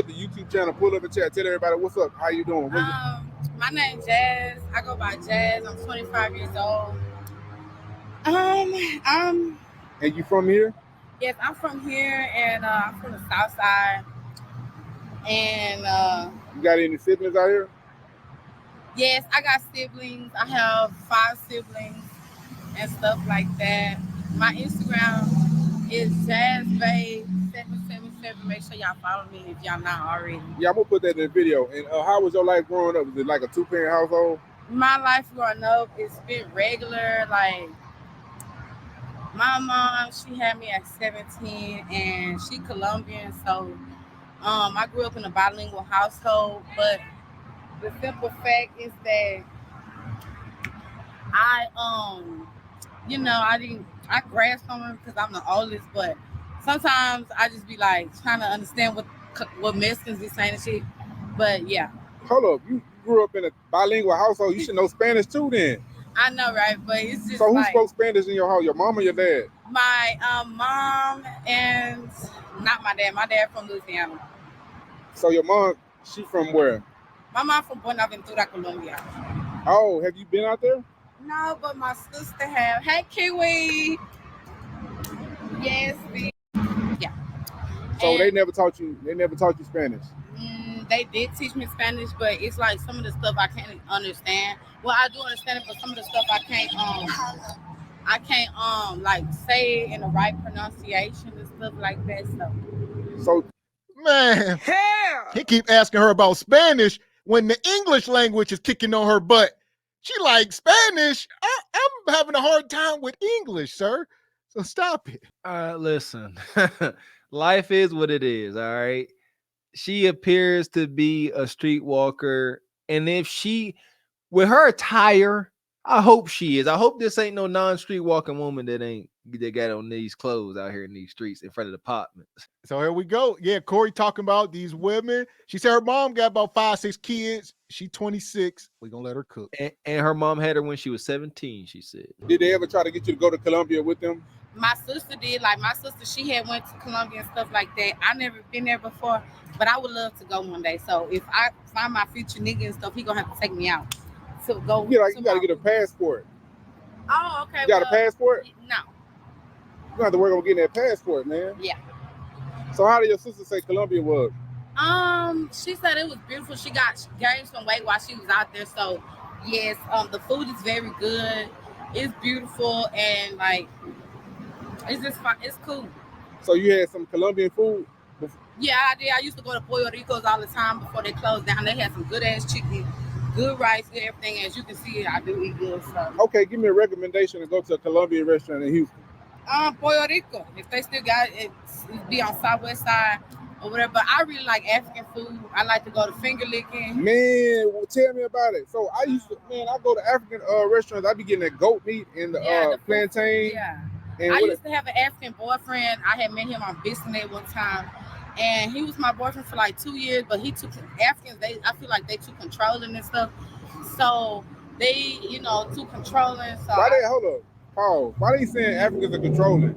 The YouTube channel, pull up and chat. Tell everybody what's up. How you doing? My name's Jazz. I go by Jazz. I'm 25 years old. And you from here? Yes, I'm from here, and I'm from the South Side. And you got any siblings out here? Yes, I got siblings. I have 5 siblings and stuff like that. My Instagram is JazzBabe777. Make sure y'all follow me if y'all not already. Yeah, I'm gonna put that in the video. And how was your life growing up? Was it like a 2-parent household? My life growing up, it's been regular. Like, my mom, she had me at 17, and she Colombian, so I grew up in a bilingual household. But the simple fact is that I I grasp on them because I'm the oldest, but sometimes I just be like trying to understand what Mexicans be saying and shit. But yeah. Hold up, you grew up in a bilingual household. You should know Spanish too, then. I know, right? But it's just so who spoke Spanish in your house? Your mom or your dad? My mom and not my dad. My dad from Louisiana. So your mom, she from where? My mom from Buenaventura, Colombia. Oh, have you been out there? No, but my sister have. Hey, Kiwi. Yes, yeah. So they never taught you. They never taught you Spanish. They did teach me Spanish, but it's like some of the stuff I can't understand. Well, I do understand it, but some of the stuff I can't like say it in the right pronunciation and stuff like that. So man, hell, he keep asking her about Spanish when the English language is kicking on her butt. She like Spanish. I'm having a hard time with English, sir. So stop it. Listen, life is what it is. All right. She appears to be a streetwalker, and if she, with her attire, I hope she is. I hope this ain't no non-street walking woman that got on these clothes out here in these streets in front of the apartments. So here we go. Yeah, Corey talking about these women. She said her mom got about 5-6 kids. She 26. We're gonna let her cook. And her mom had her when she was 17, she said. Did they ever try to get you to go to Colombia with them? My sister did. Like, my sister, she had went to Colombia and stuff like that. I never been there before, but I would love to go one day. So if I find my future nigga and stuff, he gonna have to take me out to go. Yeah, like you gotta get a passport. Oh, okay. You got a passport? No. You gonna have to work on getting that passport, man. Yeah. So how did your sister say Colombia was? She said it was beautiful. She gained some weight while she was out there. So yes, the food is very good. It's beautiful, and like, it's just fun. It's cool. So you had some Colombian food? Yeah, I did. I used to go to Pollo Rico's all the time before they closed down. They had some good ass chicken, good rice, good everything. As you can see, I do eat good stuff. Okay, give me a recommendation to go to a Colombian restaurant in Houston. Pollo Rico. If they still got it, be on Southwest Side or whatever. But I really like African food. I like to go to finger licking. Man, well, tell me about it. So I go to African restaurants. I be getting that goat meat and the plantain. Yeah. I used to have an African boyfriend. I had met him on Biscuit one time, and he was my boyfriend for like 2 years. But he took Africans. I feel like they too controlling and stuff. So they, too controlling. So hold up, Paul? Why they saying Africans are controlling?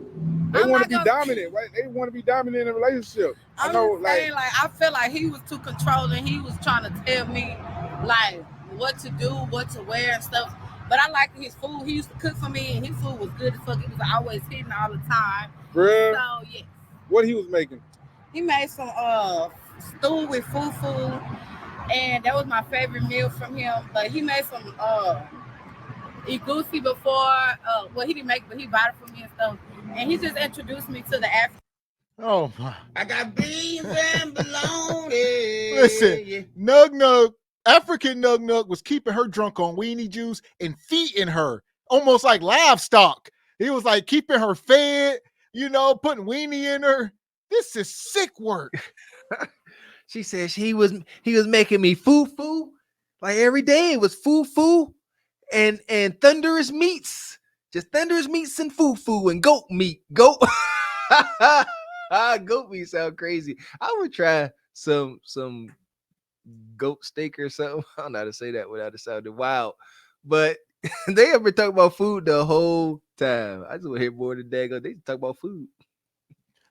They want to be dominant. Right? They want to be dominant in a relationship. I know, saying, I felt like he was too controlling. He was trying to tell me like what to do, what to wear and stuff. But I liked his food. He used to cook for me, and his food was good as fuck. He was always hitting all the time. Bruh. So yes. What he was making? He made some stew with fufu, and that was my favorite meal from him. But he made some igusi before. Well, he didn't make it, but he bought it for me and stuff. And he just introduced me to the African. Oh my! I got beans and bologna. Listen, Nug, African Nug was keeping her drunk on weenie juice and feeding her almost like livestock. He was like keeping her fed, putting weenie in her. This is sick work. She said he was making me foo-foo. Like every day it was foo-foo and thunderous meats. Just thunderous meats and foo-foo and goat meat. Goat meat sound crazy. I would try some goat steak or something. I don't know how to say that without it sounding wild. But they ever talk about food the whole time. I just want to hear more than daggone. They talk about food.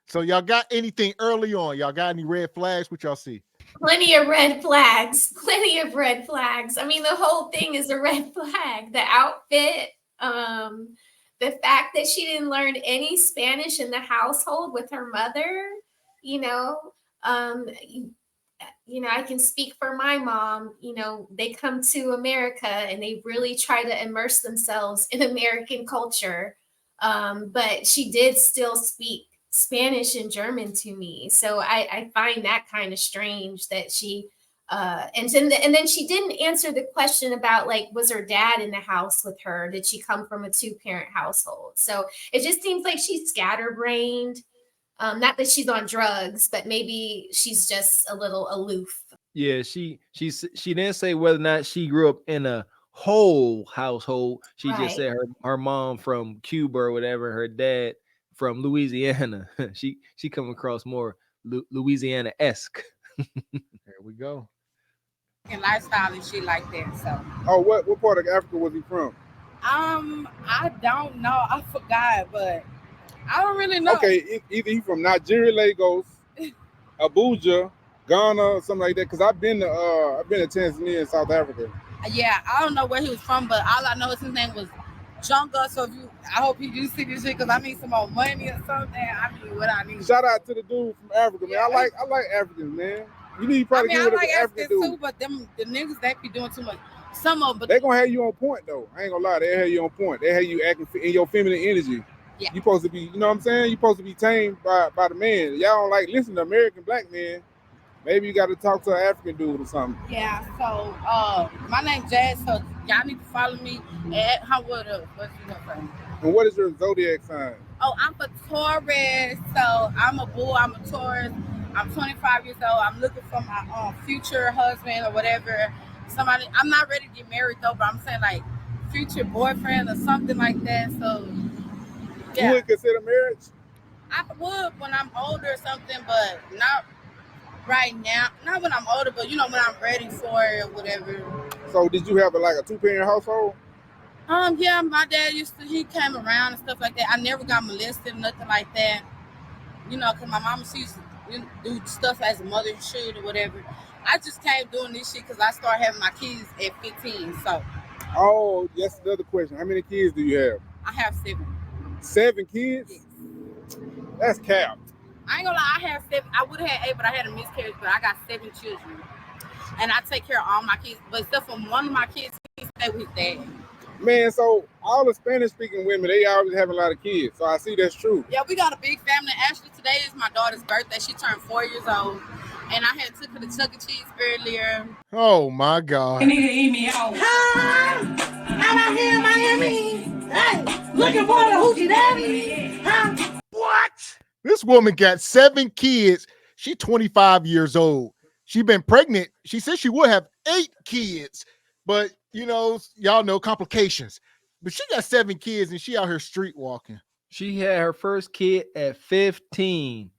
So y'all got anything early on? Y'all got any red flags? What y'all see? Plenty of red flags. Plenty of red flags. I mean, the whole thing is a red flag. The outfit, the fact that she didn't learn any Spanish in the household with her mother, you know, um, I can speak for my mom. They come to America and they really try to immerse themselves in American culture. But she did still speak Spanish and German to me. So I find that kind of strange that she, and then she didn't answer the question about, like, was her dad in the house with her? Did she come from a 2-parent household? So it just seems like she's scatterbrained. Not that she's on drugs, but maybe she's just a little aloof. Yeah, she didn't say whether or not she grew up in a whole household. She just said her mom from Cuba or whatever, her dad from Louisiana. she come across more Louisiana-esque. There we go. And lifestyle and shit like that. So. Oh, what part of Africa was he from? I don't know. I forgot, but I don't really know. Okay, either he from Nigeria, Lagos, Abuja, Ghana, or something like that. Cause I've been to Tanzania and South Africa. Yeah, I don't know where he was from, but all I know is his name was Junga. So I hope you do see this shit, cause I need some more money or something. I mean, what I need. Shout out to the dude from Africa, man. Yeah. I like Africans, man. You need to probably get rid of the African dude. Too, but the niggas they be doing too much. Some of them, but they gonna have you on point though. I ain't gonna lie, they have you on point. They have you acting in your feminine energy. Yeah. You supposed to be, you know what I'm saying? You supposed to be tamed by the man. Y'all don't like listen to American black men. Maybe you got to talk to an African dude or something. Yeah. So my name's Jazz. So y'all need to follow me at what's your name? And what is your zodiac sign? Oh, I'm a Taurus. So I'm a bull. I'm a Taurus. I'm 25 years old. I'm looking for my future husband or whatever. Somebody. I'm not ready to get married though, but I'm saying like future boyfriend or something like that. So. Yeah. You would consider marriage? I would when I'm older or something, but not right now. Not when I'm older, but when I'm ready for it or whatever. So did you have a 2-parent household? Yeah, my dad he came around and stuff like that. I never got molested, nothing like that. Because my mama, she used to do stuff as a mother should or whatever. I just came doing this shit because I started having my kids at 15, so. Oh, that's another question. How many kids do you have? I have 7. 7 kids? Yes. That's capped. I ain't gonna lie, I have 7. I would have had 8, but I had a miscarriage, but I got 7 children. And I take care of all my kids, but except for one of my kids, he stay with his dad. Man, so all the Spanish-speaking women, they always have a lot of kids. So I see that's true. Yeah, we got a big family. Actually, today is my daughter's birthday. She turned 4 years old. And I had took her to Chuck E. Cheese earlier. Oh, my God. You need to eat me out. I'm out here in Miami. Hey, looking for the hoochie daddy. Huh? What? This woman got 7 kids. She's 25 years old. She been pregnant. She said she would have 8 kids. But, y'all know complications. But she got 7 kids and she out here street walking. She had her first kid at 15.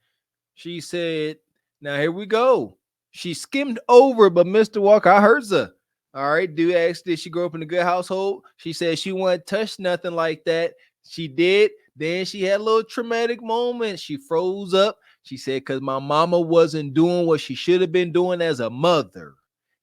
She said, now here we go. She skimmed over, but Mr. Walker, I heard her. All right, dude asked, did she grow up in a good household? She said she wouldn't touch nothing like that. She did. Then she had a little traumatic moment. She froze up. She said, because my mama wasn't doing what she should have been doing as a mother.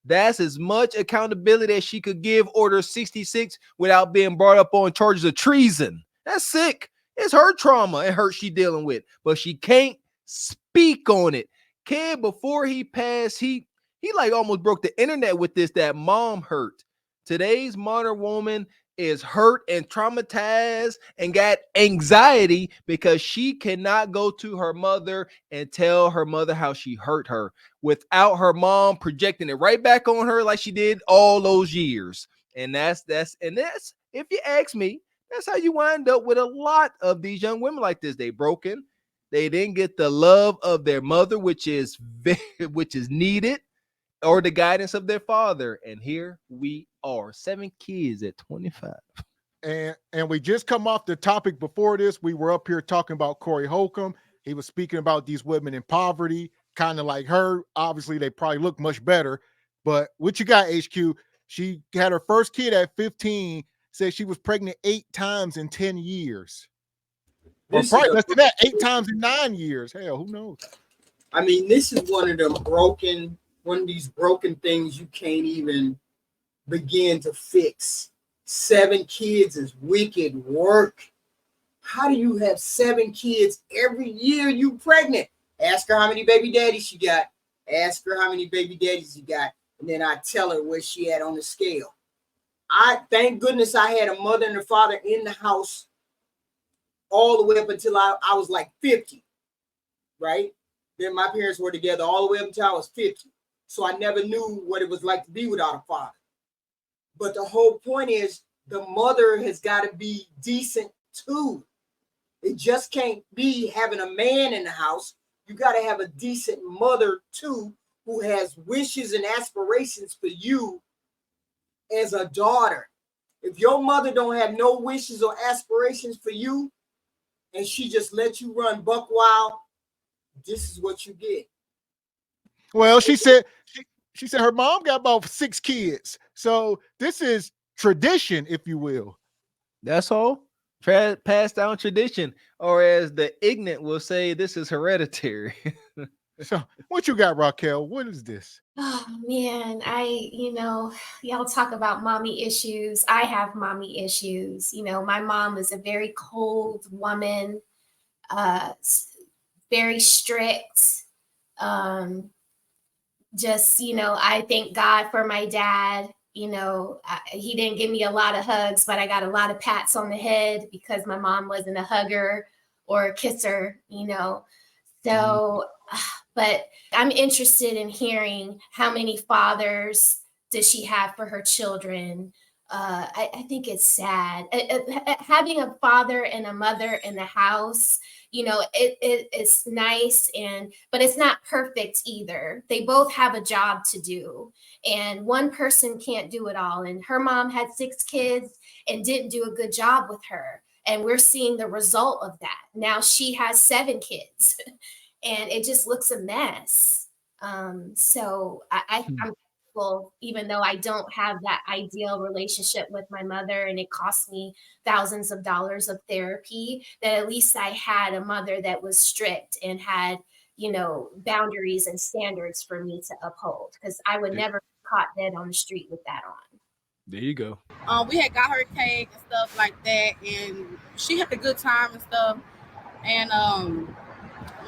That's as much accountability as she could give Order 66 without being brought up on charges of treason. That's sick. It's her trauma and hurt she dealing with, but she can't speak on it. Kid, before he passed, he like almost broke the internet with this, that mom hurt. Today's modern woman is hurt and traumatized and got anxiety because she cannot go to her mother and tell her mother how she hurt her without her mom projecting it right back on her like she did all those years. And that's if you ask me, that's how you wind up with a lot of these young women like this. They broken. They didn't get the love of their mother, which is needed, or the guidance of their father. And here we are, 7 kids at 25. And we just come off the topic before this. We were up here talking about Corey Holcomb. He was speaking about these women in poverty, kind of like her. Obviously, they probably look much better. But what you got, HQ? She had her first kid at 15, said she was pregnant 8 times in 10 years. Or This probably is a- less than that, 8 times in 9 years. Hell, who knows? I mean, this is one of these broken things you can't even begin to fix. 7 kids is wicked work. How do you have 7 kids every year you pregnant? Ask her how many baby daddies she got. Ask her how many baby daddies you got. And then I tell her where she at on the scale. I thank goodness I had a mother and a father in the house all the way up until I was like 50, right? Then my parents were together all the way up until I was 50. So I never knew what it was like to be without a father. But the whole point is the mother has got to be decent too. It just can't be having a man in the house. You got to have a decent mother too, who has wishes and aspirations for you as a daughter. If your mother don't have no wishes or aspirations for you, and she just let you run buck wild, this is what you get. Well, she said her mom got about 6 kids. So this is tradition, if you will. That's all. Passed down tradition, or as the ignorant will say, this is hereditary. So what you got, Raquel? What is this? Oh man, y'all talk about mommy issues. I have mommy issues. My mom was a very cold woman, very strict. I thank God for my dad. He didn't give me a lot of hugs, but I got a lot of pats on the head because my mom wasn't a hugger or a kisser, So, but I'm interested in hearing how many fathers does she have for her children. I think it's sad. Having a father and a mother in the house, it's nice, but it's not perfect either. They both have a job to do, and one person can't do it all. And her mom had 6 kids and didn't do a good job with her. And we're seeing the result of that. Now she has 7 kids and it just looks a mess. I'm thankful, even though I don't have that ideal relationship with my mother and it cost me thousands of dollars of therapy, that at least I had a mother that was strict and had, boundaries and standards for me to uphold, because I would never be caught dead on the street with that on. There you go. We had got her cake and stuff like that, and she had a good time and stuff. And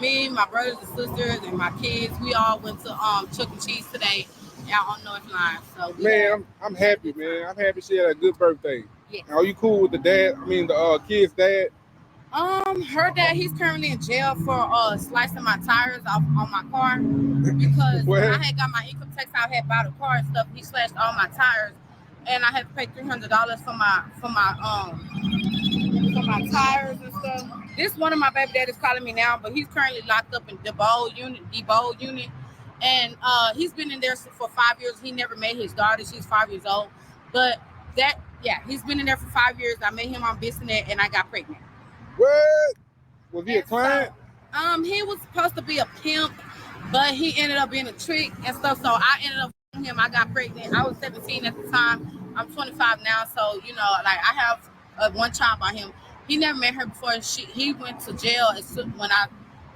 me, my brothers and sisters, and my kids, we all went to Chuck E. Cheese today out on North Line. So man, I'm happy, man. I'm happy she had a good birthday. Yeah. Are you cool with the dad? I mean, the kid's dad? Her dad, he's currently in jail for slicing my tires off on my car because when I had got my income tax, I had bought a car and stuff. He slashed all my tires, and I had to pay $300 for my tires and stuff. This one of my baby daddies calling me now, but he's currently locked up in Debold unit, and he's been in there for 5 years. He never met his daughter. She's 5 years old, but he's been in there for 5 years. I met him on Bissonnet, and I got pregnant. What? Was he a client? So, he was supposed to be a pimp, but he ended up being a trick and stuff. So I ended up f***ing him. I got pregnant. I was 17 at the time. I'm 25 now. So, I have one child by him. He never met her before. He went to jail when I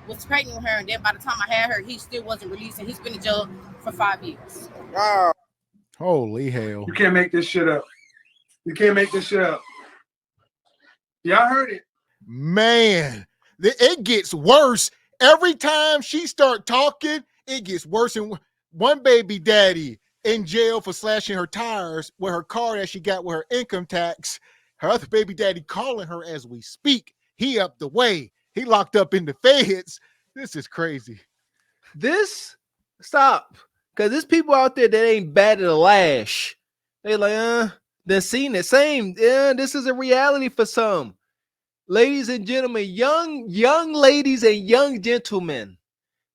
was pregnant with her. And then by the time I had her, he still wasn't released. And he's been in jail for 5 years. Wow. Holy hell. You can't make this shit up. You can't make this shit up. Y'all heard it. Man, it gets worse. Every time she start talking, it gets worse. And one baby daddy in jail for slashing her tires with her car that she got with her income tax. Her other baby daddy calling her as we speak. He up the way. He locked up in the feds. This is crazy. Stop. Because there's people out there that ain't batted a lash. They like, they're seeing the same. Yeah, this is a reality for some. Ladies and gentlemen, young ladies and young gentlemen,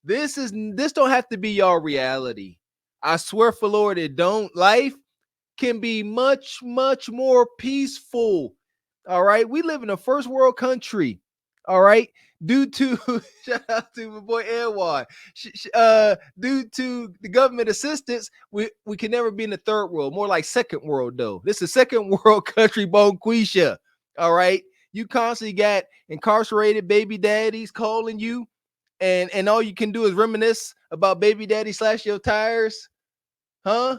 this don't have to be your reality. I swear for Lord, it don't. Life can be much, much more peaceful. All right. We live in a first world country. All right. Due to shout out to my boy Edward. Due to the government assistance, we can never be in the third world. More like second world, though. This is second world country, Bonquisha. All right. You constantly got incarcerated baby daddies calling you, and all you can do is reminisce about baby daddy slash your tires, huh?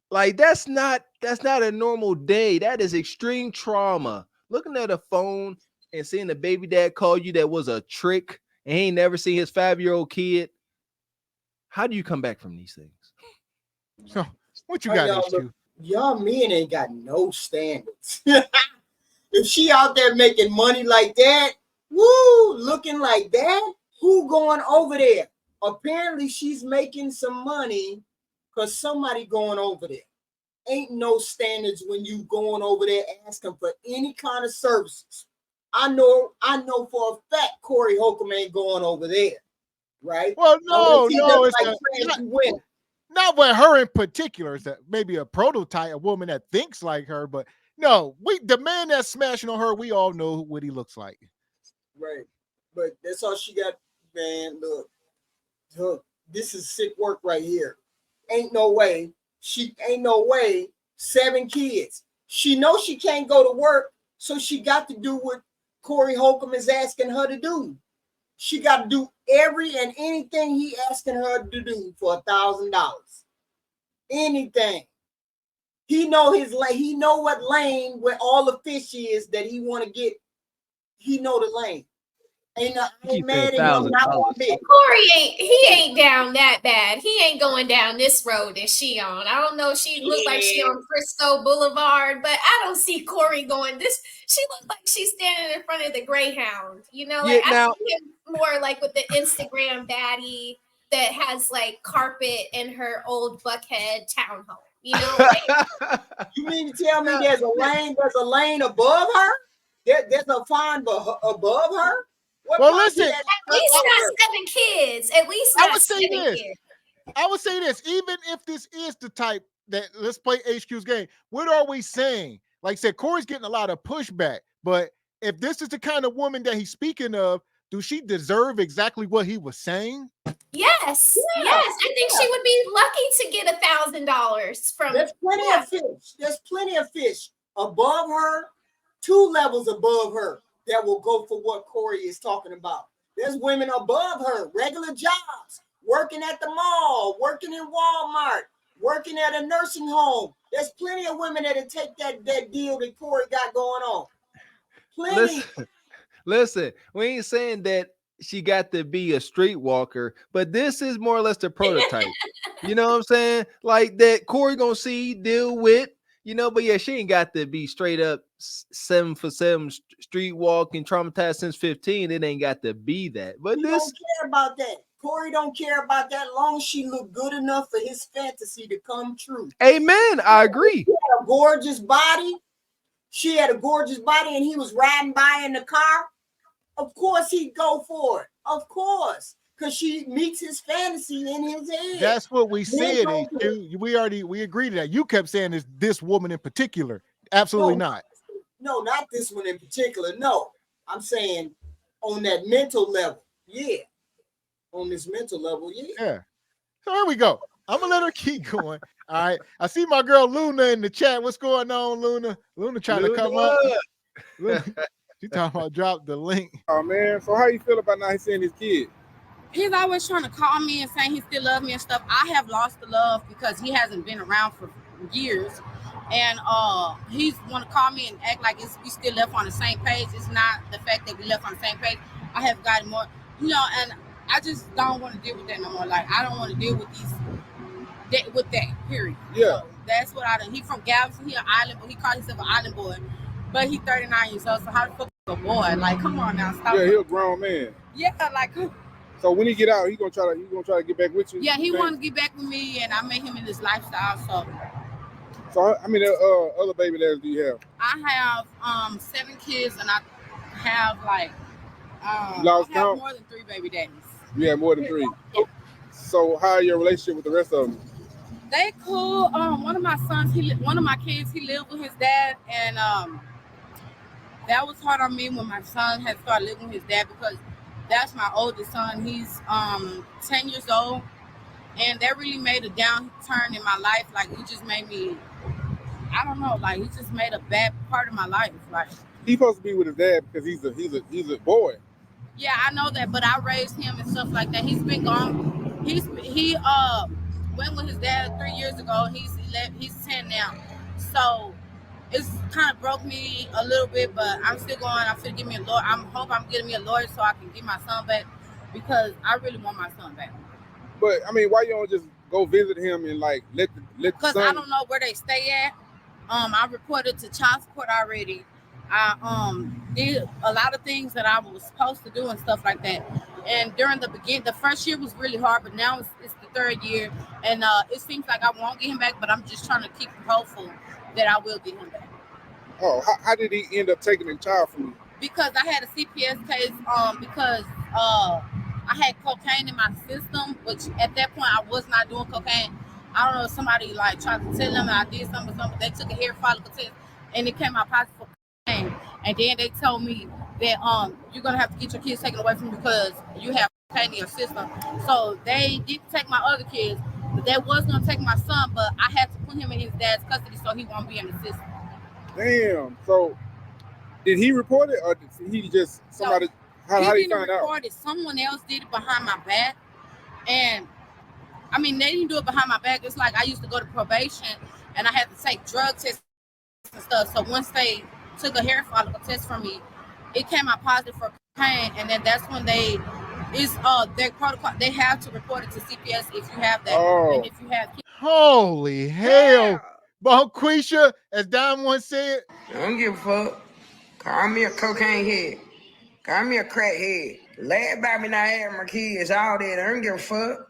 Like that's not a normal day. That is extreme trauma. Looking at a phone and seeing the baby dad call you that was a trick and he ain't never seen his 5-year-old kid. How do you come back from these things? So what you got, HQ? Y'all men ain't got no standards. If she out there making money like that, woo, looking like that, who going over there? Apparently she's making some money because somebody going over there. Ain't no standards when you going over there asking for any kind of services. I know for a fact Corey Holcomb ain't going over there, right? Well, no, it's like not with her in particular. It's that maybe a prototype, a woman that thinks like her, but no, the man that's smashing on her, we all know what he looks like. Right. But that's all she got, man. Look, this is sick work right here. Ain't no way. 7 kids. She knows she can't go to work, so she got to do what Corey Holcomb is asking her to do. She got to do every and anything he asking her to do for $1,000. Anything. He know his lane. He know what lane where all the fish is that he want to get. He know the lane. Ain't mad at him. Not one bit. Corey ain't down that bad. He ain't going down this road that she on. I don't know. She look like she on Frisco Boulevard, but I don't see Corey going this. She look like she's standing in front of the Greyhound. You know, like I see him more like with the Instagram baddie that has like carpet in her old Buckhead townhome. You know, like, you mean to tell me there's a lane above her? There's a fine above her? Well, listen. At least not 7 kids. At least not 7 kids. I would say this. Even if this is the type that let's play Hqs game, what are we saying? Like I said, Corey's getting a lot of pushback. But if this is the kind of woman that he's speaking of, do she deserve exactly what he was saying? Yes. I think she would be lucky to get $1,000 from. There's plenty of fish. There's plenty of fish above her, 2 levels above her, that will go for what Corey is talking about. There's women above her, regular jobs, working at the mall, working in Walmart, working at a nursing home. There's plenty of women that'll take that deal that Corey got going on. Plenty. Listen, we ain't saying that she got to be a streetwalker, but this is more or less the prototype. You know what I'm saying? Like that Corey gonna see, deal with, you know, but yeah, she ain't got to be straight up 7 for 7 street walking, traumatized since 15. It ain't got to be that. But He don't care about that. Corey don't care about that. Long as she look good enough for his fantasy to come true. Amen. I agree. She had a gorgeous body. She had a gorgeous body, and he was riding by in the car. Of course he'd go for it. Of course. Because she meets his fantasy in his head. That's what we said. We agreed to that. You kept saying this woman in particular. Absolutely not. No, not this one in particular. No. I'm saying on that mental level. Yeah. On this mental level, yeah. So here we go. I'm gonna let her keep going. All right. I see my girl Luna in the chat. What's going on, Luna? Luna trying to come up. Luna, she talking about drop the link. Oh man. So how you feel about not seeing his kid? He's always trying to call me and saying he still loves me and stuff. I have lost the love because he hasn't been around for years. And he's want to call me and act like we still left on the same page. It's not the fact that we left on the same page. I have gotten more, you know, and I just don't want to deal with that no more. Like, I don't want to deal with with that, period. Yeah. So that's what I done. He from Galveston. He an island, but he called himself an island boy. But he 39 years old, so how the fuck is a boy? Like, come on now, stop. Yeah, he a grown man. Yeah, like. So when he get out, he gonna try to get back with you. Yeah, he want to get back with me, and I made him in this lifestyle. So how many other baby dads do you have? I have 7 kids, and I have like more than 3 baby daddies. You have more than 3. Yeah. So how are your relationship with the rest of them? They cool. One of my sons, one of my kids, he lived with his dad, and that was hard on me when my son had started living with his dad because that's my oldest son. He's 10 years old, and that really made a downturn in my life. Like, it just made me, I don't know, like, it just made a bad part of my life. Like, He's supposed to be with his dad because he's a boy. Yeah, I know that, but I raised him and stuff like that. He's been gone. He went with his dad 3 years ago. He's 11, he's 10 now. So it's kind of broke me a little bit, but I'm still going. I'm still getting me a lawyer. I'm getting me a lawyer so I can get my son back because I really want my son back. But I mean, why you don't just go visit him and like let the Because I don't know where they stay at. I reported to child support already. I did a lot of things that I was supposed to do and stuff like that. And during the first year was really hard, but now it's the third year, and it seems like I won't get him back. But I'm just trying to keep hopeful that I will get him back. Oh, how did he end up taking the child from you? Because I had a CPS case. Because I had cocaine in my system, which at that point I was not doing cocaine. I don't know if somebody like tried to tell them I did something. They took a hair follicle test, and it came out positive for cocaine. And then they told me that you're gonna have to get your kids taken away from you because you have cocaine in your system. So they didn't take my other kids, but they was gonna take my son, but I had to put him in his dad's custody so he won't be in the system. Damn. So did he report it or did he just somebody? No, how did he didn't find report out? it. Someone else did it behind my back, and I mean they didn't do it behind my back. It's like I used to go to probation and I had to take drug tests and stuff. So once they took a hair follicle test from me, it came out positive for cocaine, and then that's when their protocol. They have to report it to CPS if you have that, and if you have kids. Holy hell, Bonquisha, as Don once said, I don't give a fuck. Call me a cocaine head. Call me a crack head. Laugh about me not having my kids, all that. I don't give a fuck.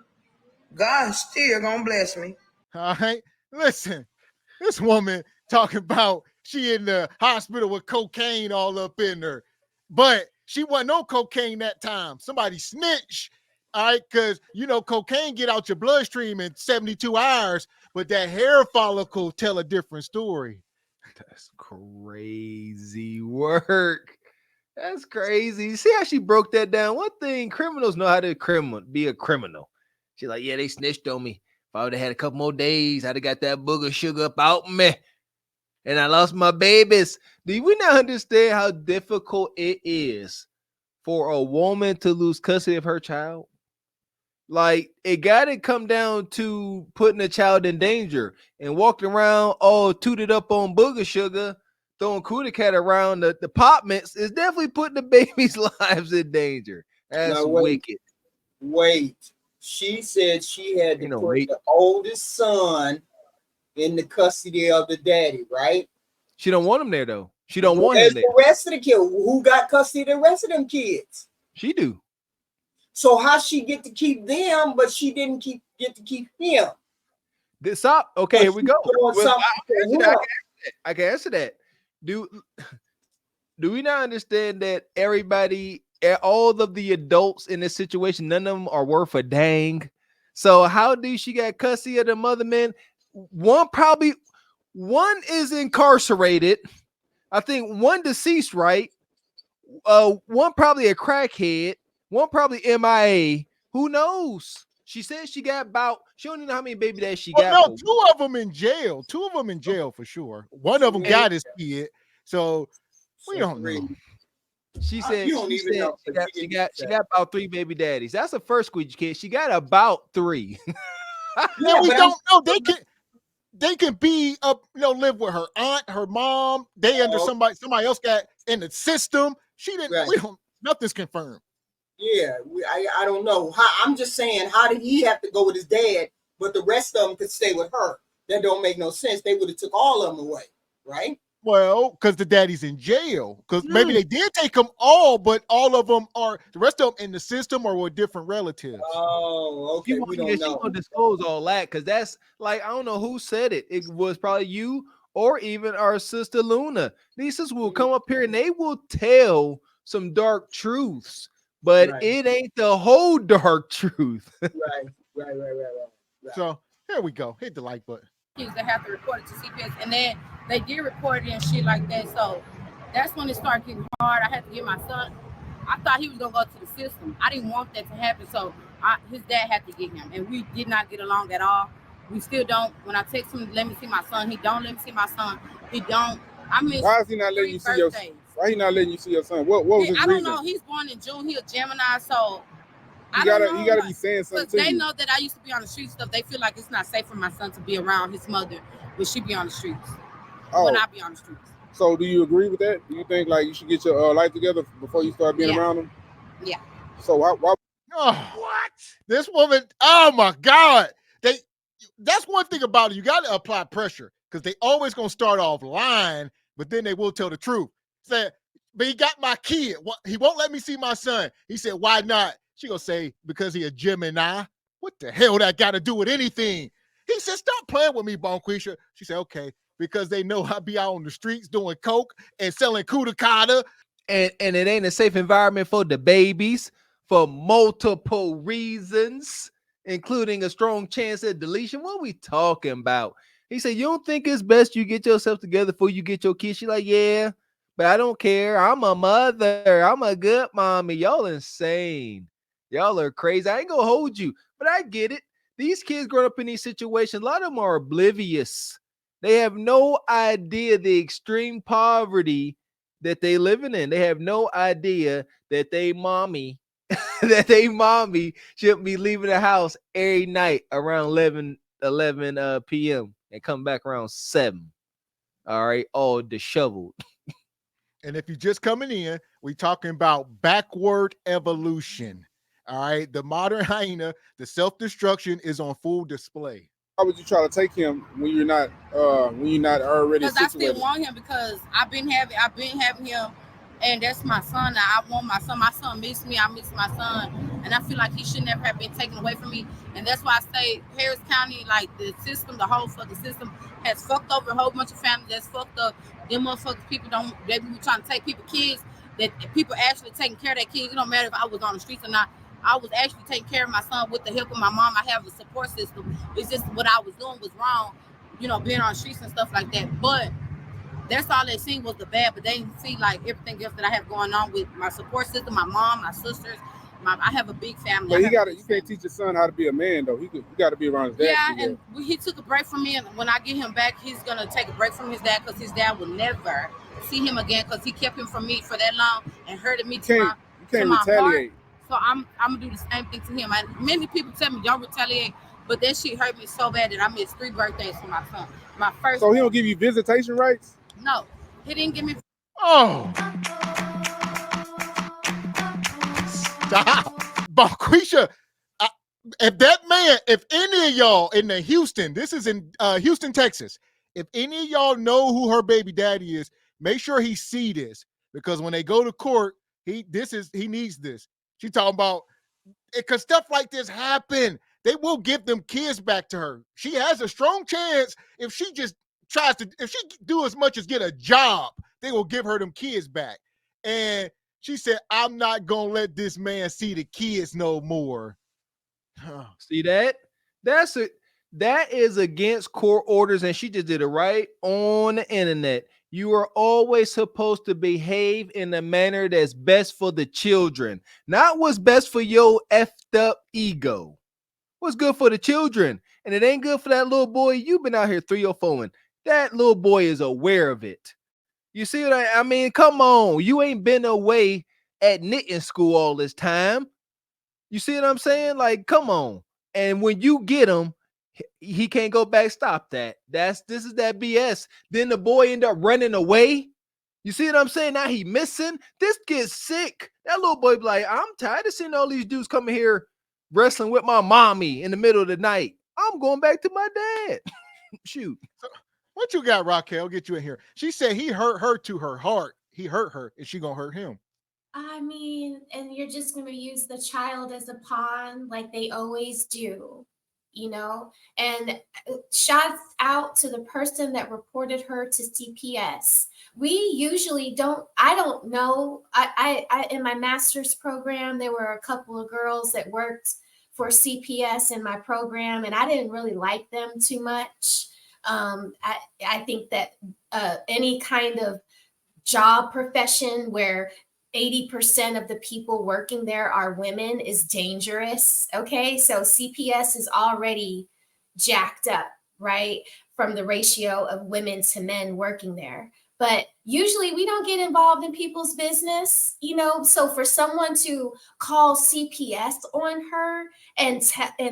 God's still gonna bless me. All right, listen, this woman talking about she in the hospital with cocaine all up in her, but she wasn't on cocaine that time. Somebody snitched, all right, because you know cocaine get out your bloodstream in 72 hours, but that hair follicle tell a different story. That's crazy work. That's crazy. See how she broke that down? One thing, criminals know how to be a criminal. She's like, yeah, they snitched on me. If I would have had a couple more days, I'd have got that booger sugar up out me. And I lost my babies. Do we not understand how difficult it is for a woman to lose custody of her child? Like, it got to come down to putting a child in danger and walking around all tooted up on booger sugar, throwing cootie cat around the apartments is definitely putting the baby's lives in danger. That's wicked. Wait. She said she had to put the oldest son in the custody of the daddy, right? She don't want him there, though. She don't want him there. The rest of the kids, who got custody of the rest of them kids? She do. So how she get to keep them, but she didn't get to keep him? Okay, here we go. I can answer that. Do we not understand that everybody, all of the adults in this situation, none of them are worth a dang? So how do she got custody of the mother man? One is incarcerated. I think one deceased, right? One probably a crackhead. One probably MIA. Who knows? She said she got she don't even know how many baby dads she got. No, two of them in jail. Two of them in jail for sure. One of them got his kid. So we don't know. She said she got about 3 baby daddies. That's the first squeegee kid. She got about 3. Yeah, we don't know. They can be live with her aunt, her mom. They under somebody else got in the system. She didn't. Right. We don't. Nothing's confirmed. Yeah, I don't know. I'm just saying, how did he have to go with his dad, but the rest of them could stay with her? That don't make no sense. They would have took all of them away, right? Well, because the daddy's in jail. Because maybe they did take them all, but all of them are the rest of them in the system or with different relatives. Oh, okay. We don't know. She gonna disclose all that because that's like I don't know who said it. It was probably you or even our sister Luna. These sisters will come up here and they will tell some dark truths. But it ain't the whole dark truth. Right. So here we go. Hit the like button. They have to report it to CPS, and then they did report it and shit like that. So that's when it started getting hard. I had to get my son. I thought he was gonna go to the system. I didn't want that to happen. So his dad had to get him, and we did not get along at all. We still don't. When I text him, let me see my son. He don't let me see my son. He don't. I miss. Why is he not letting you see your? Why he not letting you see your son? What was his I don't reason? know. He's born in June. He a Gemini, so He I don't gotta, know. he gotta be saying something Because to they you. know that I used to be on the street stuff. They feel like it's not safe for my son to be around his mother when she be on the streets. When I be on the streets. So do you agree with that? Do you think like you should get your life together before you start being around him? Yeah. So why? Oh, what? This woman, oh my God. That's one thing about it. You got to apply pressure because they always going to start off lying, but then they will tell the truth. Say, but he got my kid. He won't let me see my son. He said, why not? She going to say, because he a Gemini. What the hell that got to do with anything? He said, stop playing with me, Bonquisha. She said, okay, because they know I be out on the streets doing coke and selling kudakata. And it ain't a safe environment for the babies for multiple reasons, including a strong chance at deletion. What are we talking about? He said, you don't think it's best you get yourself together before you get your kids? She's like, yeah, but I don't care. I'm a mother. I'm a good mommy. Y'all insane. Y'all are crazy. I ain't gonna hold you, but I get it. These kids growing up in these situations, a lot of them are oblivious. They have no idea the extreme poverty that they living in. They have no idea that they mommy shouldn't be leaving the house every night around 11 p.m. and come back around 7. All right, all disheveled. And if you're just coming in, we talking about backward evolution. All right, the modern hyena, the self-destruction is on full display. Why would you try to take him when you're not already situated? Because I still want him because I've been having him, and that's my son. I want my son. My son miss me. I miss my son, and I feel like he should never have been taken away from me. And that's why I say Harris County, like the system, the whole fucking system has fucked over a whole bunch of families. That's fucked up. Them motherfuckers, people they be trying to take people kids. That people actually taking care of their kids. It don't matter if I was on the streets or not. I was actually taking care of my son with the help of my mom. I have a support system. It's just what I was doing was wrong, being on the streets and stuff like that. But that's all they seen was the bad, but they didn't see like everything else that I have going on with my support system, my mom, my sisters. I have a big family. But you can't teach your son how to be a man though. You got to be around his dad. Yeah, and he took a break from me, and when I get him back, he's gonna take a break from his dad because his dad will never see him again because he kept him from me for that long and hurted me to my heart. So I'm gonna do the same thing to him. Many people tell me don't retaliate, but that shit hurt me so bad that I missed 3 birthdays for my son. My first. So he don't give you visitation rights? No, he didn't give me. Oh, stop, Bonquisha. If any of y'all in the Houston, this is in Houston, Texas. If any of y'all know who her baby daddy is, make sure he see this because when they go to court, he needs this. She talking about because stuff like this happen. They will give them kids back to her. She has a strong chance if she just if she do as much as get a job, they will give her them kids back. And she said, I'm not gonna let this man see the kids no more. See that? That is against court orders, and she just did it right on the internet. You are always supposed to behave in a manner that's best for the children, not what's best for your effed up ego. What's good for the children, and it ain't good for that little boy you've been out here 304ing. That little boy is aware of it. You see what I mean? Come on, you ain't been away at knitting school all this time. You see what I'm saying? Like, come on. And when you get him, he can't go back. Stop that. This is that BS. Then the boy end up running away. You see what I'm saying? Now he missing. This gets sick. That little boy be like, I'm tired of seeing all these dudes coming here wrestling with my mommy in the middle of the night. I'm going back to my dad. Shoot. So, what you got, Raquel? Get you in here. She said he hurt her to her heart. He hurt her. Is she gonna hurt him? I mean, and you're just going to use the child as a pawn like they always do, and shouts out to the person that reported her to CPS. We usually I don't know. I in my master's program, there were a couple of girls that worked for CPS in my program, and I didn't really like them too much. I think that any kind of job profession where 80% of the people working there are women is dangerous. Okay. So CPS is already jacked up, right? From the ratio of women to men working there. But usually we don't get involved in people's business, you know. So for someone to call CPS on her and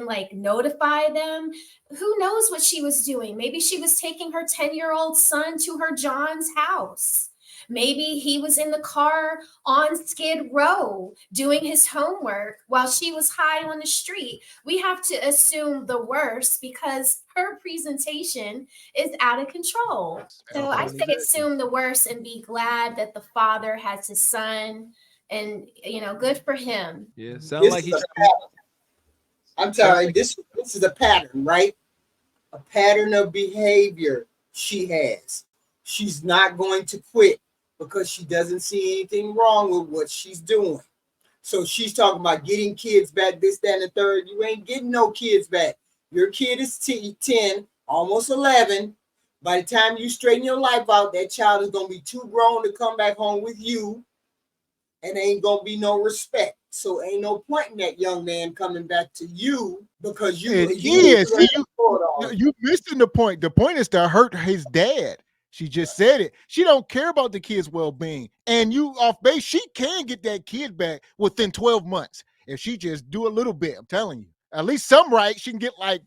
like notify them, who knows what she was doing? Maybe she was taking her 10-year-old son to her John's house. Maybe he was in the car on Skid Row doing his homework while she was high on the street. We have to assume the worst because her presentation is out of control. So I say assume the worst and be glad that the father has his son, and you know, good for him. Yeah, sound like he's. I'm telling you, this is a pattern, right? A pattern of behavior she has. She's not going to quit because she doesn't see anything wrong with what she's doing. So she's talking about getting kids back, this, that, and the third. You ain't getting no kids back. Your kid is 10, almost 11. By the time you straighten your life out, that child is going to be too grown to come back home with you, and ain't going to be no respect. So ain't no point in that young man coming back to you because you missing the point. The point is to hurt his dad. She just said it. She don't care about the kid's well-being. And you off base, she can get that kid back within 12 months. If she just do a little bit, I'm telling you. At least some right, she can get like,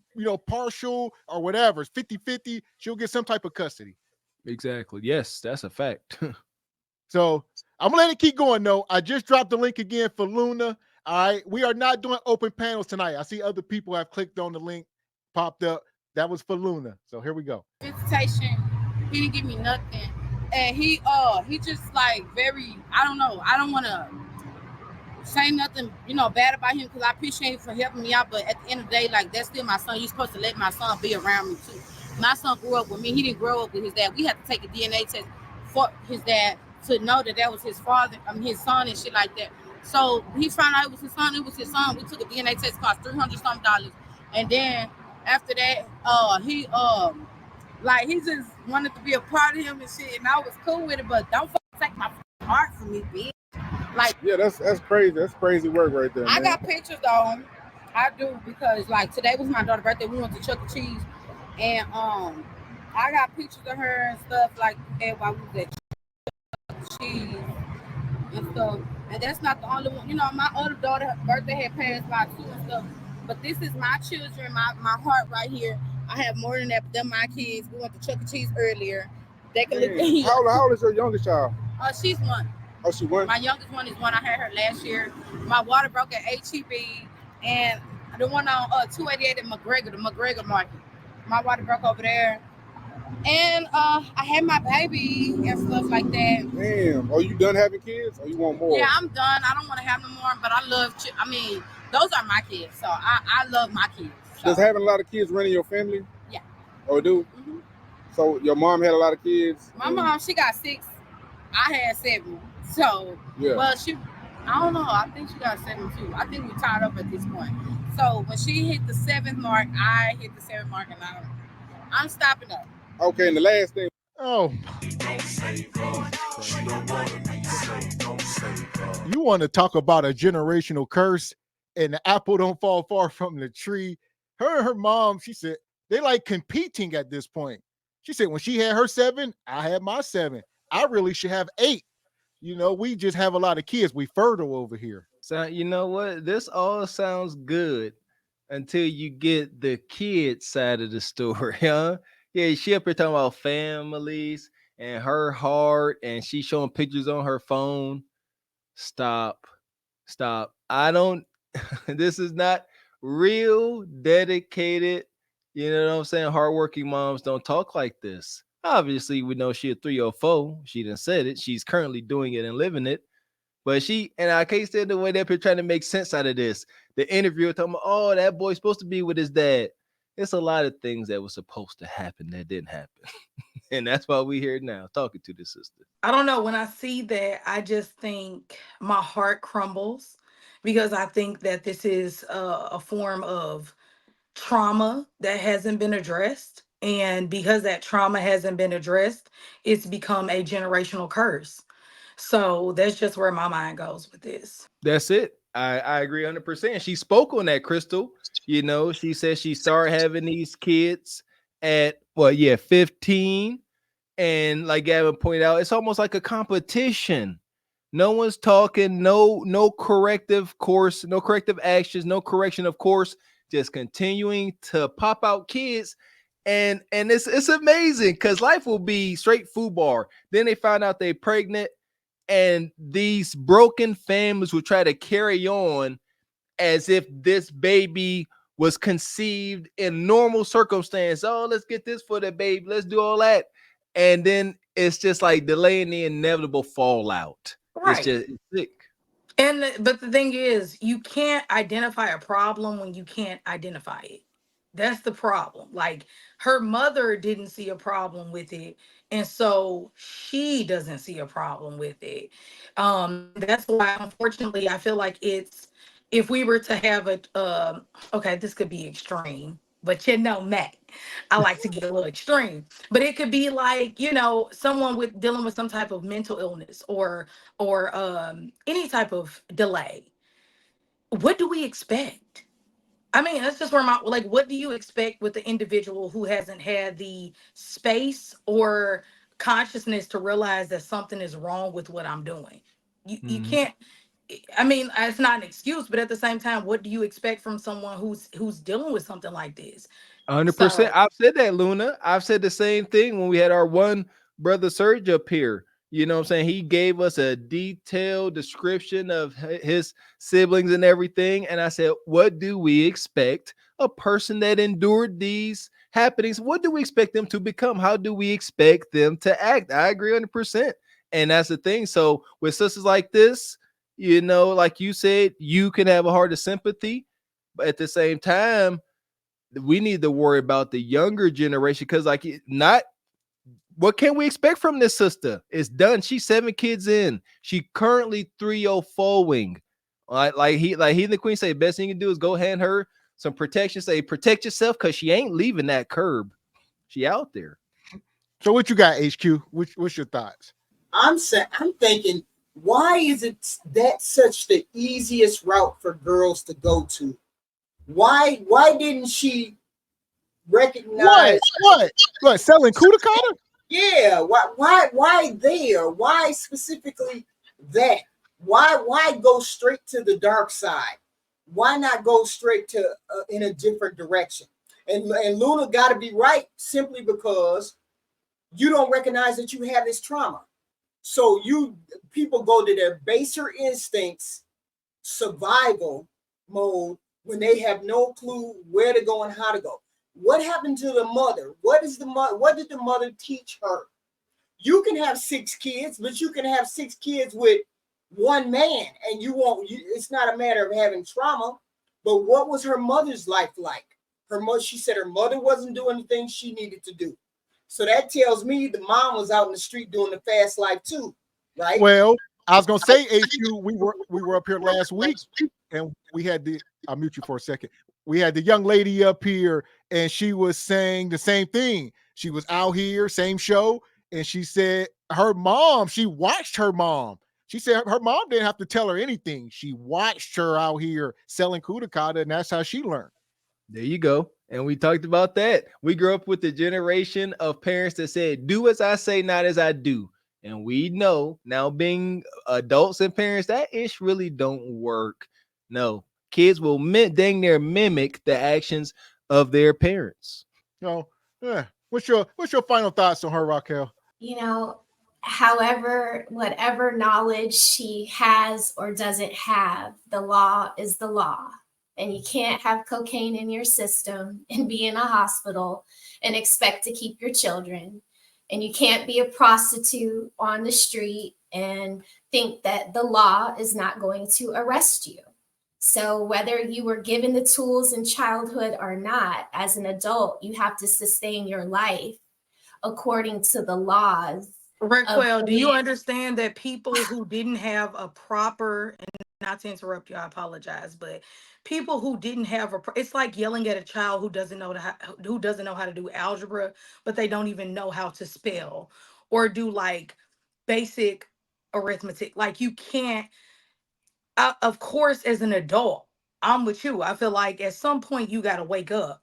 partial or whatever. It's 50-50. She'll get some type of custody. Exactly. Yes, that's a fact. So I'm going to let it keep going, though. I just dropped the link again for Luna. All right. We are not doing open panels tonight. I see other people have clicked on the link, popped up. That was for Luna. So here we go. Visitation. He didn't give me nothing. And he just like very, I don't know. I don't want to say nothing, bad about him because I appreciate him for helping me out. But at the end of the day, like, that's still my son. You're supposed to let my son be around me too. My son grew up with me. He didn't grow up with his dad. We had to take a DNA test for his dad to know that was his father, his son and shit like that. So he found out it was his son. It was his son. We took a DNA test, cost $300 and then after that, he just wanted to be a part of him and shit, and I was cool with it. But don't take my heart from me, bitch. Like, yeah, that's crazy. That's crazy work right there. I got pictures though. I do, because like today was my daughter's birthday. We went to Chuck E. Cheese, and I got pictures of her and stuff like that while we was at Chuck E. Cheese and stuff. And that's not the only one. My other daughter's birthday had passed by too and stuff. But this is my children, my heart right here. I have more than that, but they're my kids. We went to Chuck E. Cheese earlier. They can look at How old is your youngest child? She's 1. Oh, she 1? My youngest one is 1. I had her last year. My water broke at HEB, and the one on 288 at McGregor, the McGregor market. My water broke over there. And I had my baby and stuff like that. Damn. Are you done having kids or you want more? Yeah, I'm done. I don't want to have no more, but I love, those are my kids. So I love my kids. So. Does having a lot of kids run in your family? Yeah. Oh, do? Mm-hmm. So your mom had a lot of kids? My mom, she got 6. I had 7. So, yeah. Well, I don't know. I think she got 7 too. I think we tied up at this point. So when she hit the 7th mark, I hit the 7th mark, and I'm stopping up. Okay, and the last thing. Oh. You want to talk about a generational curse, and the apple don't fall far from the tree. Her and her mom, she said, they like competing at this point. She said when she had her 7, I had my 7. I really should have 8. We just have a lot of kids. We fertile over here. So you know what? This all sounds good until you get the kid side of the story, huh? Yeah, she up here talking about families and her heart, and she showing pictures on her phone. Stop. I don't. This is not real, dedicated. You know what I'm saying? Hardworking moms don't talk like this. Obviously, we know she a 304. She done said it. She's currently doing it and living it. But and I can't stand the way they're trying to make sense out of this. The interviewer talking about, oh, that boy's supposed to be with his dad. It's a lot of things that were supposed to happen that didn't happen. And that's why we here now talking to the sister. I don't know. When I see that, I just think my heart crumbles because I think that this is a form of trauma that hasn't been addressed. And because that trauma hasn't been addressed, it's become a generational curse. So that's just where my mind goes with this. That's it. I agree 100%. She spoke on that, Crystal. She said she started having these kids at 15. And like Gavin pointed out, it's almost like a competition. No one's talking, no corrective course, no corrective actions, no correction of course, just continuing to pop out kids. And it's amazing because life will be straight foobar. Then they find out they're pregnant, and these broken families will try to carry on as if this baby was conceived in normal circumstance. Oh, let's get this for the baby. Let's do all that. And then it's just like delaying the inevitable fallout. It's Right. just sick. But the thing is, you can't identify a problem when you can't identify it. That's the problem. Like, her mother didn't see a problem with it, and so she doesn't see a problem with it. That's why, unfortunately, I feel like it's, if we were to have a okay, this could be extreme, but Matt, I like to get a little extreme. But it could be like, someone with dealing with some type of mental illness, or any type of delay. What do we expect? I mean, that's just where my, like, what do you expect with the individual who hasn't had the space or consciousness to realize that something is wrong with what I'm doing? You can't. I mean, it's not an excuse, but at the same time, what do you expect from someone who's dealing with something like this? 100%. I've said that, Luna. I've said the same thing when we had our one brother Serge up here. You know what I'm saying? He gave us a detailed description of his siblings and everything. And I said, what do we expect a person that endured these happenings? What do we expect them to become? How do we expect them to act? I agree 100%. And that's the thing. So with sisters like this, like you said, you can have a heart of sympathy, but at the same time, we need to worry about the younger generation, because not what can we expect from this sister? It's done. She's 7 kids in. She currently 304ing. Like he and the queen say, best thing you can do is go hand her some protection. Say protect yourself, because she ain't leaving that curb. She out there. So what you got, HQ? What's your thoughts? I'm thinking, why is it that such the easiest route for girls to go to? Why didn't she recognize what selling Kudakata? Yeah, why there? Why specifically that? Why go straight to the dark side? Why not go straight to in a different direction? And Luna got to be right, simply because you don't recognize that you have this trauma. So people go to their baser instincts, survival mode, when they have no clue where to go and how to go. What happened to the mother? What did the mother teach her? You can have 6 kids, but you can have 6 kids with one man, and it's not a matter of having trauma. But what was her mother's life like? She said her mother wasn't doing the things she needed to do. So that tells me the mom was out in the street doing the fast life too, right? Well, I was gonna say, HQ, we were up here last week, and we had I'll mute you for a second. We had the young lady up here, and she was saying the same thing. She was out here, same show, and she said she watched her mom. She said her mom didn't have to tell her anything. She watched her out here selling Kudakata, and that's how she learned. There you go. And we talked about that. We grew up with the generation of parents that said, do as I say, not as I do. And we know now, being adults and parents, that ish really don't work. No, kids will dang near mimic the actions of their parents. So, what's your final thoughts on her, Raquel? However, whatever knowledge she has or doesn't have, the law is the law. And you can't have cocaine in your system and be in a hospital and expect to keep your children. And you can't be a prostitute on the street and think that the law is not going to arrest you. So whether you were given the tools in childhood or not, as an adult, you have to sustain your life according to the laws. Raquel, do you understand that people who didn't have a proper, and not to interrupt you, I apologize, but people who didn't have it's like yelling at a child who doesn't know how to do algebra, but they don't even know how to spell or do like basic arithmetic. Like, you can't, of course, as an adult, I'm with you. I feel like at some point you got to wake up.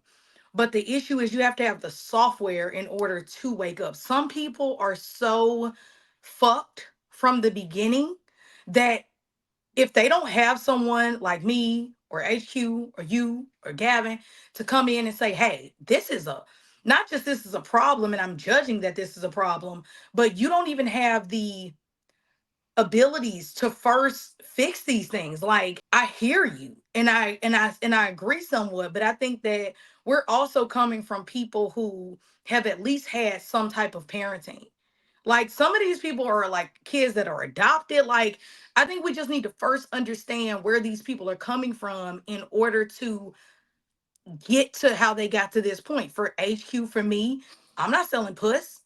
But the issue is you have to have the software in order to wake up. Some people are so fucked from the beginning that if they don't have someone like me or HQ or you or Gavin to come in and say, hey, this is a, not just this is a problem and I'm judging that this is a problem, but you don't even have the abilities to first fix these things. Like, I hear you and I agree somewhat, but I think that we're also coming from people who have at least had some type of parenting. Like, some of these people are like kids that are adopted. Like, I think we just need to first understand where these people are coming from in order to get to how they got to this point. For HQ, for me, I'm not selling puss.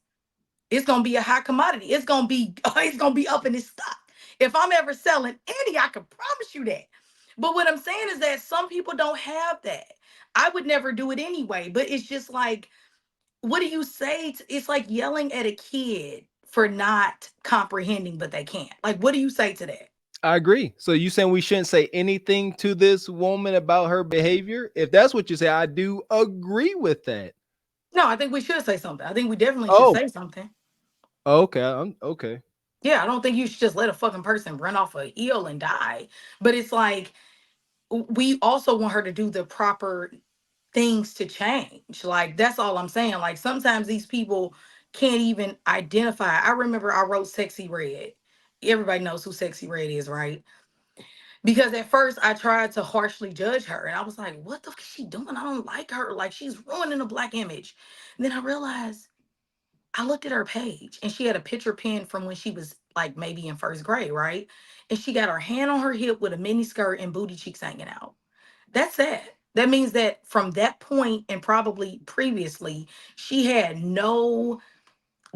It's gonna be a high commodity. It's gonna be it's gonna be up in its stock. If I'm ever selling any, I can promise you that. But what I'm saying is that some people don't have that. I would never do it anyway. But it's just like, what do you say? It's like yelling at a kid for not comprehending, but they can't. Like, what do you say to that? I agree. So you saying we shouldn't say anything to this woman about her behavior? If that's what you say, I do agree with that. No, I think we should say something. I think we definitely should Oh, say something. okay. I'm okay. Yeah, I don't think you should just let a fucking person run off a eel and die. But it's like, we also want her to do the proper things to change. Like, that's all I'm saying. Like, sometimes these people can't even identify. I remember I wrote Sexy Red. Everybody knows who Sexy Red is, right? Because at first I tried to harshly judge her and I was like, what the fuck is she doing? I don't like her. Like, she's ruining the black image. And then I realized, I looked at her page and she had a picture pin from when she was like maybe in first grade, right? And she got her hand on her hip with a mini skirt and booty cheeks hanging out. That's sad. That means that from that point and probably previously, she had no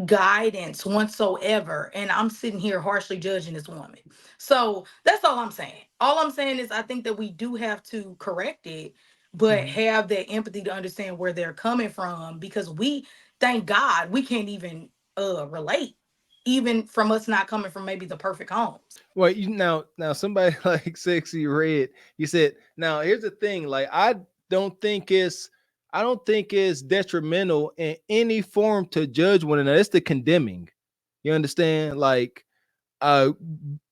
guidance whatsoever. And I'm sitting here harshly judging this woman. So that's all I'm saying. All I'm saying is I think that we do have to correct it, but have that empathy to understand where they're coming from, because we, thank God, we can't even relate, even from us not coming from maybe the perfect homes. Well, you now somebody like Sexy Red, you said, now here's the thing, like don't think it's I don't think it's detrimental in any form to judge one another. It's the condemning. You understand? Like, uh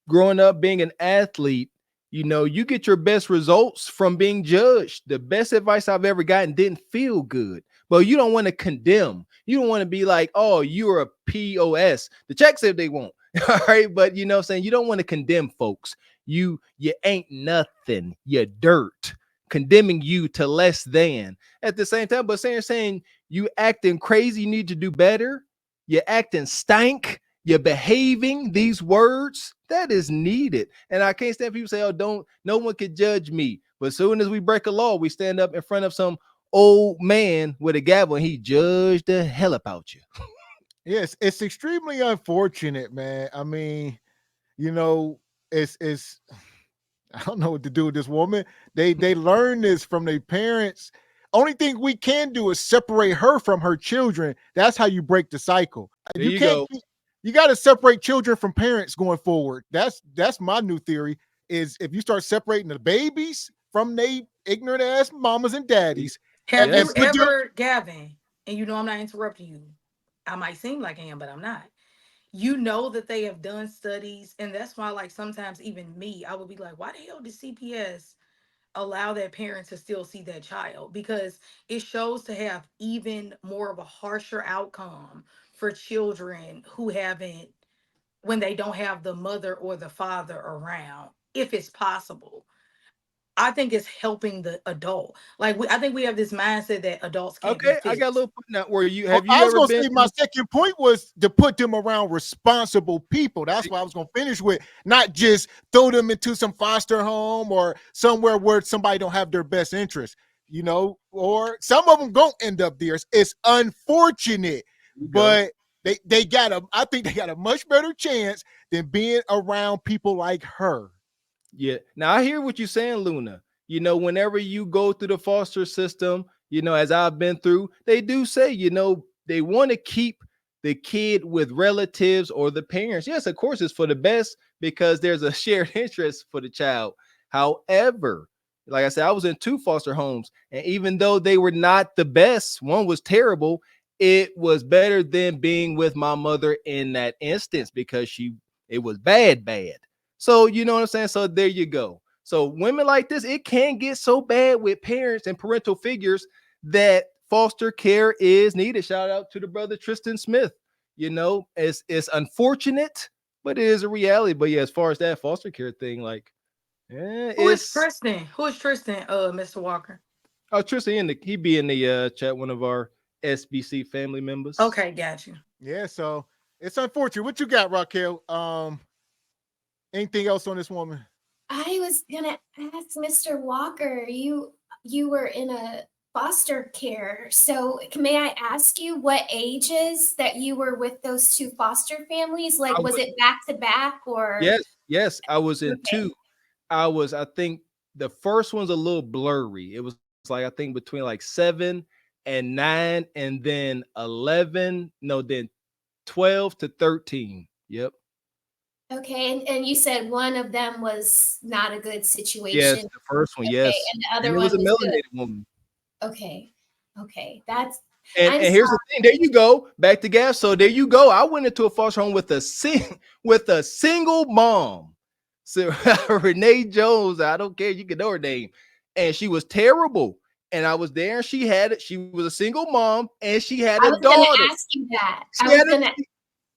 growing up being an athlete, you get your best results from being judged. The best advice I've ever gotten didn't feel good. But you don't want to condemn. You don't want to be like, oh, you're a POS. The check said they won't. All right. But you know what I'm saying? You don't want to condemn folks. You ain't nothing. You're dirt. Condemning you to less than at the same time, but saying you acting crazy, you need to do better. You're acting stank. You're behaving, these words that is needed. And I can't stand people say, oh, no one can judge me. But as soon as we break a law, we stand up in front of some old man with a gavel and he judged the hell about you. Yes, it's extremely unfortunate, man. I mean, it's I don't know what to do with this woman. They learn this from their parents. Only thing we can do is separate her from her children. That's how you break the cycle. There you go. You got to separate children from parents going forward. That's my new theory, is if you start separating the babies from they ignorant ass mamas and daddies. Have you ever, Gavin, and I'm not interrupting you. I might seem like I am, but I'm not. You know that they have done studies, and that's why, like, sometimes even me, I would be like, why the hell did CPS allow that parent to still see that child? Because it shows to have even more of a harsher outcome for children who haven't, when they don't have the mother or the father around, if it's possible. I think it's helping the adult. Like, I think we have this mindset that adults can't be fixed. I got a little point now where I was going to say my second point was to put them around responsible people. That's what I was going to finish with, not just throw them into some foster home or somewhere where somebody don't have their best interest, or some of them don't end up there. It's unfortunate, but I think they got a much better chance than being around people like her. Yeah. Now I hear what you're saying, Luna. Whenever you go through the foster system, as I've been through, they do say, they want to keep the kid with relatives or the parents. Yes, of course, it's for the best because there's a shared interest for the child. However, Like I said, I was in 2 foster homes, and even though they were not the best, one was terrible, it was better than being with my mother in that instance because it was bad. So you know what I'm saying? So there you go. So women like this, it can get so bad with parents and parental figures that foster care is needed. Shout out to the brother Tristan Smith. You know, it's unfortunate, but it is a reality. But yeah, as far as that foster care thing, like, Who is Tristan? Who is Tristan? Mr. Walker. Oh, Tristan, he be in the chat, one of our SBC family members. Okay, got you. Yeah, so it's unfortunate. What you got, Raquel? Anything else on this woman? I was gonna ask Mr. Walker, you were in a foster care. So may I ask you what ages that you were with those 2 foster families? Like, was it back to back or? Yes. I was in 2. I think the first one's a little blurry. It was like, I think between like 7 and 9, and then 11, then 12 to 13. Yep. Okay, and you said one of them was not a good situation. Yes, the first one, yes. And the other one was a melanated woman. Okay, that's. And here's the thing. There you go. Back to gas. So there you go. I went into a foster home with a single mom. So Renee Jones. I don't care. You can know her name. And she was terrible. And I was there. And she was a single mom, and she had a daughter. I was going to ask you that.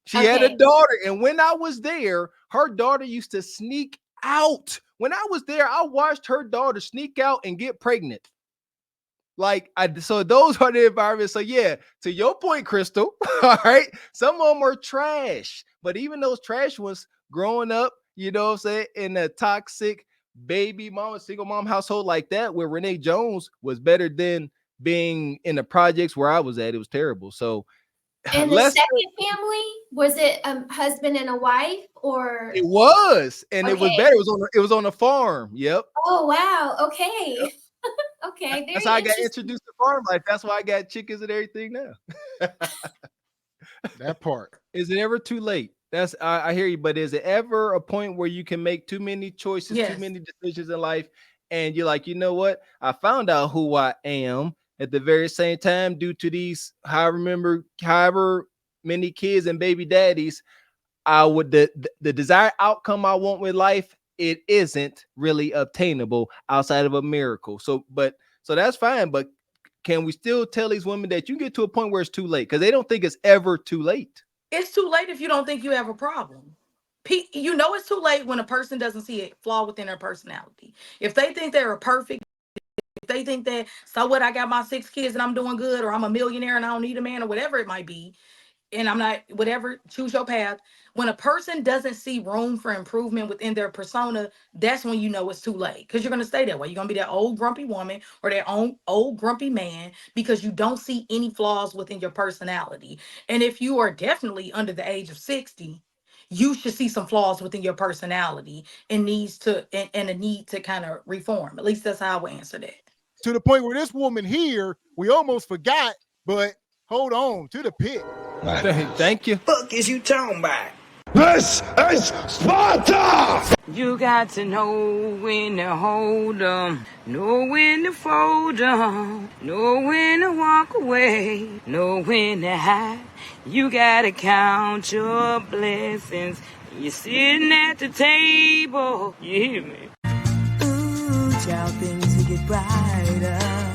She had a daughter. And when I was there, her daughter used to sneak out. When I was there, I watched her daughter sneak out and get pregnant. So those are the environments. So yeah, to your point, Crystal, all right, some of them are trash, but even those trash ones growing up, you know what I'm saying, in a toxic baby mama, single mom household like that, where Renee Jones was better than being in the projects where I was at. It was terrible. So and the second family, was it a husband and a wife, or? It was, and it was better. It was on a farm. Yep. Oh wow. Okay. Yep. Okay, that's how I got introduced to farm life. That's why I got chickens and everything now. That part. Is it ever too late? That's I hear you, but is it ever a point where you can make too many choices, too many decisions in life, and you're like, you know what? I found out who I am at the very same time due to these however many kids and baby daddies. I would the desired outcome I want with life, it isn't really obtainable outside of a miracle. So that's fine. But can we still tell these women that you get to a point where it's too late? Because they don't think it's ever too late. It's too late if you don't think you have a problem. You know it's too late when a person doesn't see a flaw within their personality. If they think they're perfect, if they think that, so what, I got my 6 kids and I'm doing good, or I'm a millionaire and I don't need a man, or whatever it might be, and I'm not, whatever, choose your path. When a person doesn't see room for improvement within their persona, that's when you know it's too late, because you're going to stay that way. You're going to be that old grumpy woman or that old grumpy man because you don't see any flaws within your personality. And if you are definitely under the age of 60, you should see some flaws within your personality and a need to kind of reform. At least that's how I would answer that. To the point where this woman here, we almost forgot, but hold on to the pit. Thank you. Fuck is you talking about? This is Sparta! You got to know when to hold 'em, know when to fold 'em, know when to walk away, know when to hide. You gotta count your blessings. You're sitting at the table. You hear me? Ooh, child, things will get brighter.